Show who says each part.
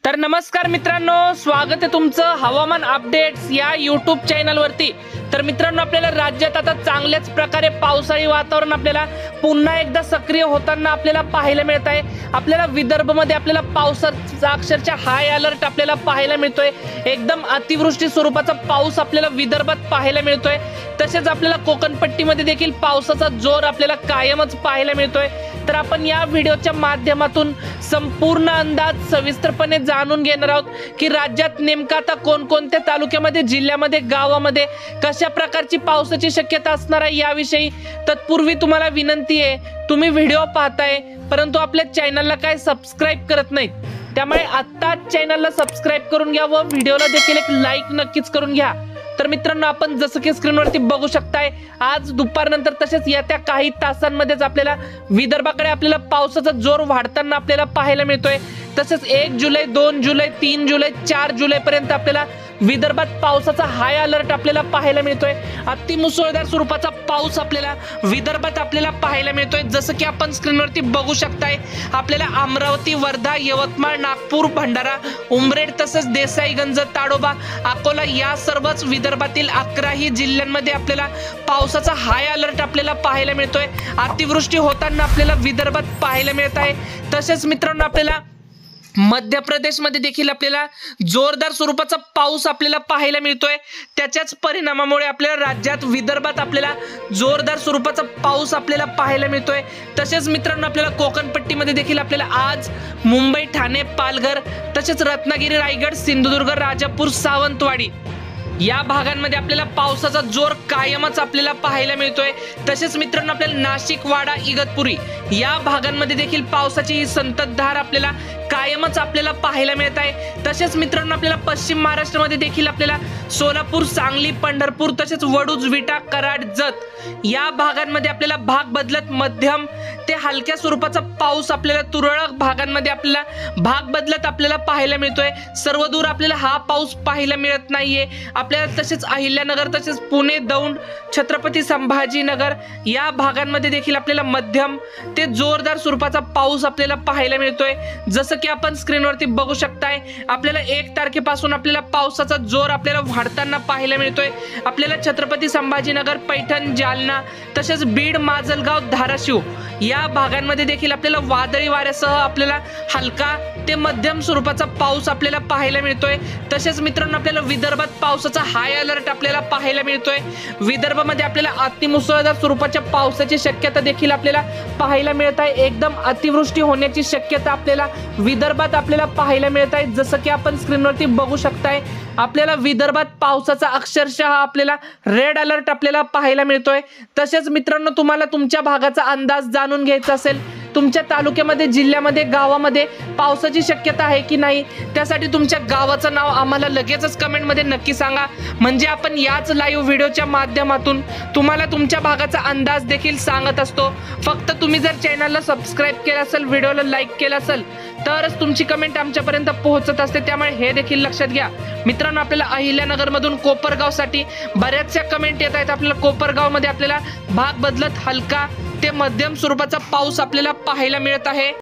Speaker 1: तर नमस्कार मित्रांनो, स्वागत आहे तुमचं हवामान अपडेट्स या यूट्यूब चॅनल वरती। तर मित्रांनो, आपल्याला राज्यात आता चांगल्याच प्रकारे पावसाळी वातावरण आपल्याला पुन्हा एकदा सक्रिय होताना आपल्याला पाहायला मिळत आहे। आपल्याला विदर्भमध्ये आपल्याला पावसाचा अक्षरशः हाय अलर्ट आपल्याला पाहायला मिळतोय। एकदम अतिवृष्टी स्वरूपाचा पाऊस आपल्याला विदर्भात पाहायला मिळतोय। तसेच आपल्याला कोकण पट्टीमध्ये देखील पावसाचा जोर आपल्याला कायमच पाहायला मिळतोय। तर आपण या व्हिडिओच्या माध्यमातून संपूर्ण अंदाज सविस्तरपणे जाणून घेणार आहोत की राज्यात नेमका आता कोणकोणत्या तालुक्यामध्ये, जिल्ह्यामध्ये, गावामध्ये कशा प्रकारची पावसाची शक्यता असणार आहे याविषयी। तत्पूर्वी तुम्हाला विनंती आहे, तुम्ही व्हिडिओ पाहताय परंतु आपल्या चॅनलला काय सबस्क्राइब करत नाहीत, त्यामुळे आता चॅनलला सबस्क्राइब करून घ्या व व्हिडिओला देखील एक लाईक नक्कीच करून घ्या। तर मित्रांनो, आपण जसं की स्क्रीनवरती बघू शकताय, आज दुपारनंतर तसेच येत्या काही तासांमध्येच आपल्याला विदर्भाकडे आपल्याला पावसाचा जोर वाढताना आपल्याला पाहायला मिळतोय। तसेच 1 जुलै, 2 जुलै, 3 जुलै, 4 जुलै पर्यंत आपल्याला विदर्भात पावसाचा हाय अलर्ट आपल्याला पाहायला मिळतोय। अतिमुसळधार स्वरूपाचा पाऊस आपल्याला विदर्भात आपल्याला पाहायला मिळतोय। जसं की आपण स्क्रीनवरती बघू शकताय, आपल्याला अमरावती, वर्धा, यवतमाळ, नागपूर, भंडारा, उमरेड तसेच देसाईगंज, ताडोबा, अकोला या सर्वच विदर्भातील 11ही जिल्ह्यांमध्ये आपल्याला पावसाचा हाय अलर्ट आपल्याला पाहायला मिळतोय। अतिवृष्टी होताना आपल्याला विदर्भात पाहायला मिळत आहे। तसेच मित्रांनो, आपल्याला मध्य प्रदेशमध्ये देखील आपल्याला जोरदार स्वरूपाचा पाऊस आपल्याला पाहायला मिळतोय। त्याच्याच परिणामामुळे आपल्याला राज्यात विदर्भात आपल्याला जोरदार स्वरूपाचा पाऊस आपल्याला पाहायला मिळतोय। तसेच मित्रांनो, आपल्याला कोकण पट्टीमध्ये देखील आपल्याला आज मुंबई, ठाणे, पालघर तसेच रत्नागिरी, रायगड, सिंधुदुर्ग, राजापूर, सावंतवाडी या भागांमध्ये आपल्याला पावसाचा जोर कायमच आपल्याला पाहायला मिळतोय। तसेच मित्रांनो, आपल्याला नाशिक, वाडा, इगतपुरी या भागांमध्ये देखील पावसाची ही संततधार आपल्याला कायमच आपल्याला पाहायला मिळत आहे। तसेच मित्रांनो, आपल्याला पश्चिम महाराष्ट्रामध्ये देखील आपल्याला सोलापूर, सांगली, पंढरपूर तसेच वडूज, विटा, कराड, जत या भागांमध्ये आपल्याला भाग बदलत मध्यम ते हलक्या स्वरूपाचा पाऊस आपल्याला तुरळक भागांमध्ये आपल्याला भाग बदलत आपल्याला पाहायला मिळतोय। सर्व दूर आपल्याला हा पाऊस पाहायला मिळत नाहीये। आपल्याला तसेच अहिल्यानगर तसेच पुणे, दौंड, छत्रपती संभाजीनगर या भागांमध्ये देखील आपल्याला मध्यम ते जोरदार स्वरूपाचा पाऊस आपल्याला पाहायला मिळतोय। जसं की आपण स्क्रीनवरती बघू शकताय, आपल्याला 1 तारखेपासून आपल्याला पावसाचा जोर आपल्याला वाढताना पाहायला मिळतोय। आपल्याला छत्रपती संभाजीनगर, पैठण, जालना तसेच बीड, माजलगाव, धाराशिव या भागांमध्ये देखील आपल्याला वादळी वाऱ्यासह आपल्याला हलका ते मध्यम स्वरूपाचा पाऊस आपल्याला पाहायला मिळतोय। तसेच मित्रांनो, आपल्याला विदर्भात पावसाचा हाय अलर्ट आपल्याला पाहायला मिळतोय। विदर्भामध्ये आपल्याला अतिमुसळधार स्वरूपाच्या पावसाची शक्यता देखील आपल्याला पाहायला मिळत आहे। एकदम अतिवृष्टी होण्याची शक्यता आपल्याला विदर्भात आपल्याला पाहायला मिळत आहे। जसं की आपण स्क्रीनवरती बघू शकताय, आपल्याला विदर्भात पावसाचा अक्षरशः आपल्याला रेड अलर्ट आपल्याला पाहायला मिळतोय। तसेच मित्रांनो, तुम्हाला तुमच्या भागाचा अंदाज जाणून घ्यायचा असेल, तुमच्या तालुक्यामध्ये, जिल्ह्यामध्ये, गावामध्ये पावसाची शक्यता आहे की नाही, त्यासाठी तुमच्या गावाचं नाव आम्हाला लगेचच कमेंटमध्ये नक्की सांगा, म्हणजे आपण याच लाईव्ह व्हिडिओच्या माध्यमातून तुम्हाला तुमच्या भागाचा अंदाज देखील सांगत असतो। फक्त तुम्ही जर चॅनलला सबस्क्राइब केलं असेल, व्हिडिओला लाईक केलं असेल तरच तुमची कमेंट आमच्यापर्यंत पोहोचत असते, त्यामुळे हे देखील लक्षात घ्या। मित्रांनो, आपल्याला अहिल्यानगर मधून कोपरगावसाठी बऱ्याचशा कमेंट येत आहेत। आपल्याला कोपरगावमध्ये आपल्याला भाग बदलत हलका ते मध्यम स्वरूपाचा पाऊस आपल्याला पाहायला मिळत आहे।